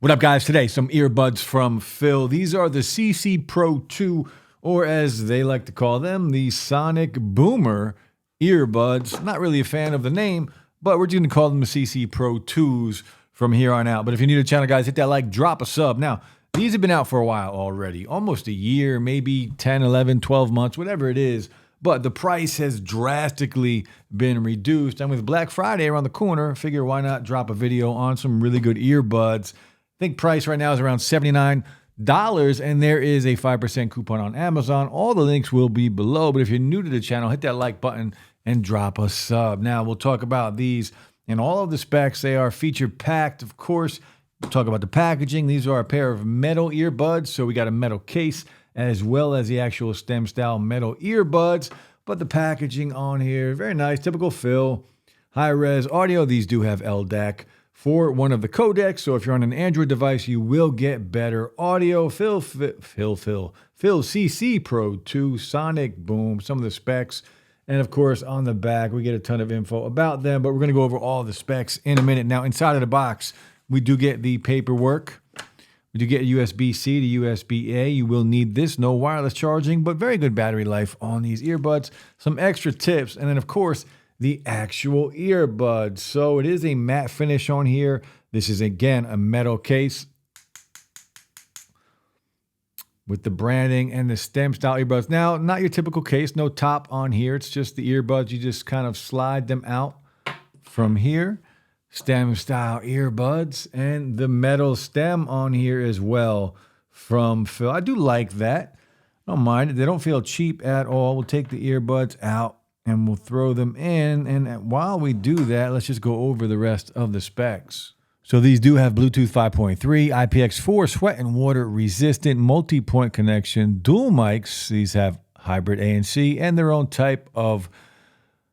What up, guys? Today, some earbuds from Phil. These are the CC Pro 2, or as they like to call them, the Sonic Boomer earbuds. Not really a fan of the name, but we're just going to call them the CC Pro 2s from here on out. But if you're new to the channel, guys, hit that like, drop a sub. Now, these have been out for a while already, almost a year, maybe 10, 11, 12 months, whatever it is. But the price has drastically been reduced. And with Black Friday around the corner, figure why not drop a video on some really good earbuds. I think price right now is around $79, and there is a 5% coupon on Amazon. All the links will be below, but if you're new to the channel, hit that like button and drop a sub. Now, we'll talk about these and all of the specs. They are feature-packed, of course. We'll talk about the packaging. These are a pair of metal earbuds, so we got a metal case as well as the actual stem-style metal earbuds, but the packaging on here, very nice, typical Phil. High-res audio. These do have LDAC for one of the codecs, so if you're on an Android device, you will get better audio. Phil CC Pro 2, Sonic Boom, some of the specs, and of course, on the back, we get a ton of info about them, but we're going to go over all the specs in a minute. Now, inside of the box, we do get the paperwork. We do get USB-C to USB-A. You will need this, no wireless charging, but very good battery life on these earbuds. Some extra tips, and then, of course, the actual earbuds. So it is a matte finish on here. This is, again, a metal case with the branding and the stem style earbuds. Now, not your typical case, no top on here. It's just the earbuds. You just kind of slide them out from here. Stem style earbuds and the metal stem on here as well from Phil. I do like that. I don't mind it. They don't feel cheap at all. We'll take the earbuds out and we'll throw them in. And while we do that, let's just go over the rest of the specs. So these do have Bluetooth 5.3, IPX4, sweat and water resistant, multi-point connection, dual mics. These have hybrid ANC and their own type of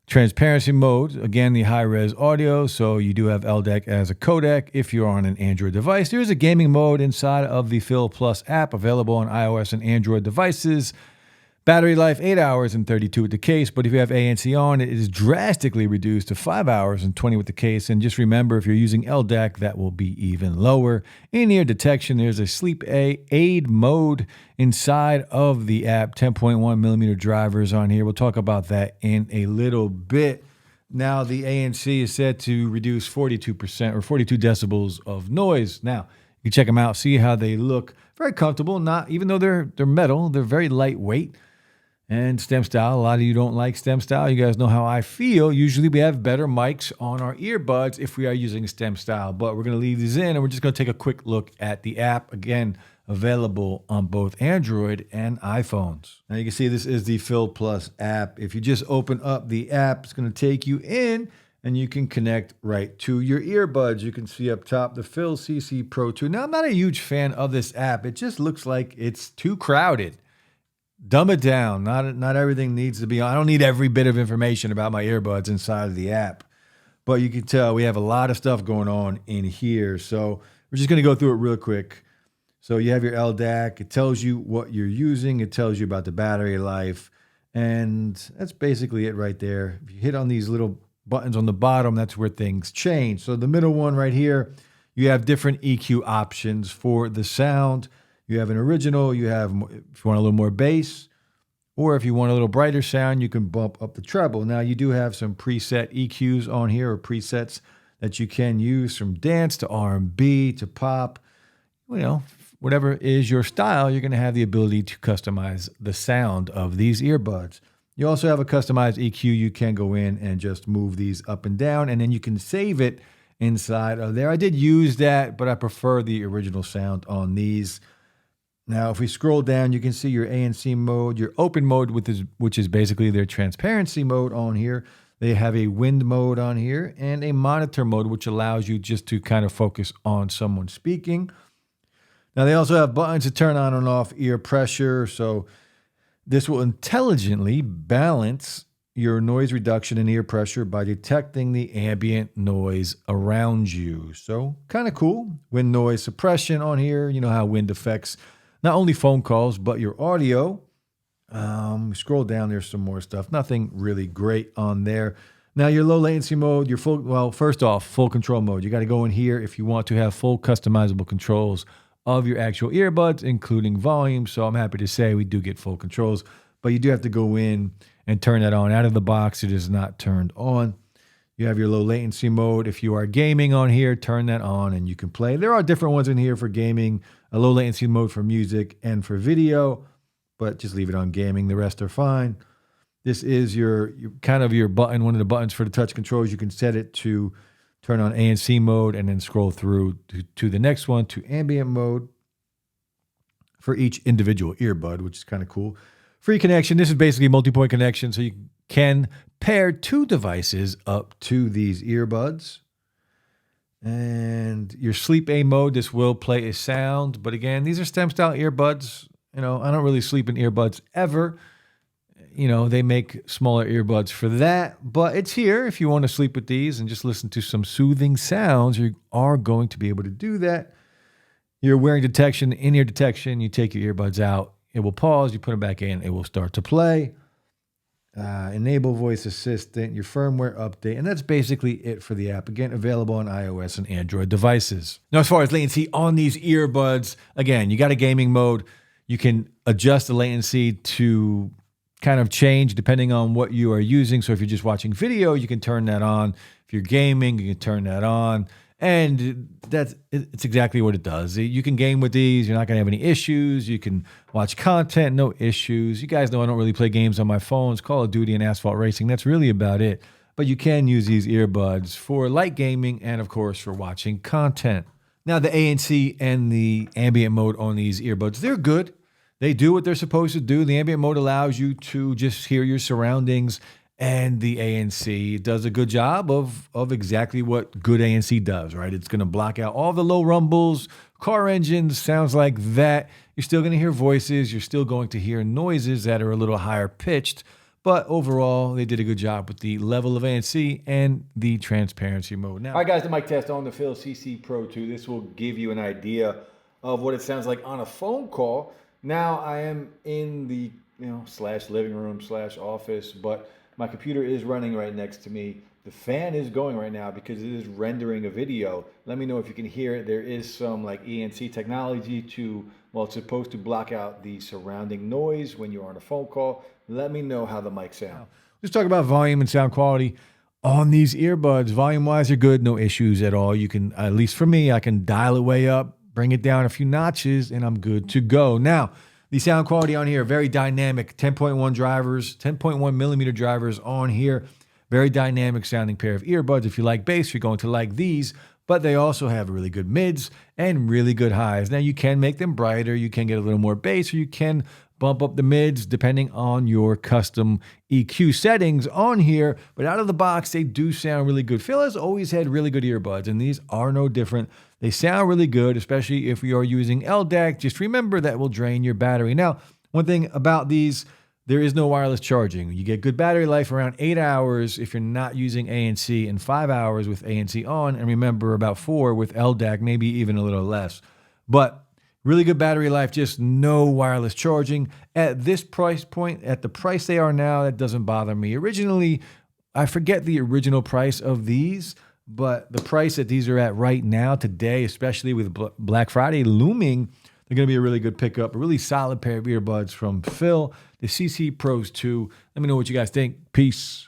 transparency mode. Again, the high-res audio, so you do have LDAC as a codec if you're on an Android device. There is a gaming mode inside of the Phil Plus app available on iOS and Android devices. Battery life, 8 hours and 32 with the case, but if you have ANC on, it is drastically reduced to 5 hours and 20 with the case. And just remember, if you're using LDAC, that will be even lower. In-ear detection, there's a sleep aid mode inside of the app, 10.1 millimeter drivers on here. We'll talk about that in a little bit. Now, the ANC is said to reduce 42% or 42 decibels of noise. Now, you can check them out, see how they look. Very comfortable, not even though they're metal, they're very lightweight. And stem style, a lot of you don't like stem style. You guys know how I feel. Usually we have better mics on our earbuds if we are using stem style, but we're going to leave these in and we're just going to take a quick look at the app. Again, available on both Android and iPhones. Now you can see this is the Phil Plus app. If you just open up the app, it's going to take you in and you can connect right to your earbuds. You can see up top the Phil CC Pro 2. Now, I'm not a huge fan of this app. It just looks like it's too crowded. Dumb it down. Not everything needs to be on. I don't need every bit of information about my earbuds inside of the app. But you can tell we have a lot of stuff going on in here. So we're just going to go through it real quick. So you have your LDAC. It tells you what you're using. It tells you about the battery life. And that's basically it right there. If you hit on these little buttons on the bottom, that's where things change. So the middle one right here, you have different EQ options for the sound. You have an original, you have, if you want a little more bass, or if you want a little brighter sound, you can bump up the treble. Now, you do have some preset EQs on here, or presets that you can use from dance to R&B to pop. You know, whatever is your style, you're going to have the ability to customize the sound of these earbuds. You also have a customized EQ. You can go in and just move these up and down, and then you can save it inside of there. I did use that, but I prefer the original sound on these. Now, if we scroll down, you can see your ANC mode, your open mode, which is basically their transparency mode on here. They have a wind mode on here and a monitor mode, which allows you just to kind of focus on someone speaking. Now, they also have buttons to turn on and off ear pressure. So this will intelligently balance your noise reduction and ear pressure by detecting the ambient noise around you. So kind of cool. Wind noise suppression on here. You know how wind affects not only phone calls, but your audio. Scroll down, there's some more stuff. Nothing really great on there. Now your low latency mode, your full, well, first off, full control mode. You got to go in here if you want to have full customizable controls of your actual earbuds, including volume. So I'm happy to say we do get full controls, but you do have to go in and turn that on. Out of the box, it is not turned on. You have your low latency mode. If you are gaming on here, turn that on and you can play. There are different ones in here for gaming, a low latency mode for music and for video, but just leave it on gaming. The rest are fine. This is your kind of your button, one of the buttons for the touch controls. You can set it to turn on ANC mode and then scroll through to the next one, to ambient mode for each individual earbud, which is kind of cool. Free connection. This is basically multi-point connection, so you can pair two devices up to these earbuds. And your sleep aid mode, this will play a sound. But again, these are stem style earbuds. I don't really sleep in earbuds ever. They make smaller earbuds for that, but it's here. If you want to sleep with these and just listen to some soothing sounds, you are going to be able to do that. Your wearing detection, in-ear detection, you take your earbuds out, it will pause, you put them back in, it will start to play. Enable voice assistant, your firmware update, and that's basically it for the app. Again, available on iOS and Android devices. Now, as far as latency on these earbuds, again, you got a gaming mode. You can adjust the latency to kind of change depending on what you are using. So if you're just watching video, you can turn that on. If you're gaming, you can turn that on. And it's exactly what it does. You can game with these. You're not going to have any issues. You can watch content, no issues. You guys know I don't really play games on my phones, Call of Duty and Asphalt Racing. That's really about it. But you can use these earbuds for light gaming and, of course, for watching content. Now, the ANC and the ambient mode on these earbuds, they're good. They do what they're supposed to do. The ambient mode allows you to just hear your surroundings, and the ANC does a good job of exactly what good ANC does, right? It's going to block out all the low rumbles, car engines, sounds like that. You're still going to hear voices. You're still going to hear noises that are a little higher pitched, but overall, they did a good job with the level of ANC and the transparency mode. Now, all right, guys, the mic test on the Phil CC Pro 2. This will give you an idea of what it sounds like on a phone call. Now I am in the / living room / office, but my computer is running right next to me. The fan is going right now because it is rendering a video. Let me know if you can hear it. There is some ANC technology it's supposed to block out the surrounding noise when you're on a phone call. Let me know how the mic sounds. Let's talk about volume and sound quality on these earbuds. Volume-wise, they're good, no issues at all. You can, at least for me, I can dial it way up, bring it down a few notches, and I'm good to go. Now, the sound quality on here, very dynamic. 10.1 drivers, 10.1 millimeter drivers on here. Very dynamic sounding pair of earbuds. If you like bass, you're going to like these, but they also have really good mids and really good highs. Now, you can make them brighter. You can get a little more bass, or you can bump up the mids depending on your custom EQ settings on here. But out of the box, they do sound really good. Phil has always had really good earbuds, and these are no different. They sound really good, especially if you are using LDAC. Just remember that will drain your battery. Now, one thing about these, there is no wireless charging. You get good battery life around 8 hours if you're not using ANC, and 5 hours with ANC on, and remember about 4 with LDAC, maybe even a little less. But really good battery life, just no wireless charging. At this price point, at the price they are now, that doesn't bother me. Originally, I forget the original price of these, but the price that these are at right now, today, especially with Black Friday looming, they're going to be a really good pickup, a really solid pair of earbuds from Phil, the CC Pros 2. Let me know what you guys think. Peace.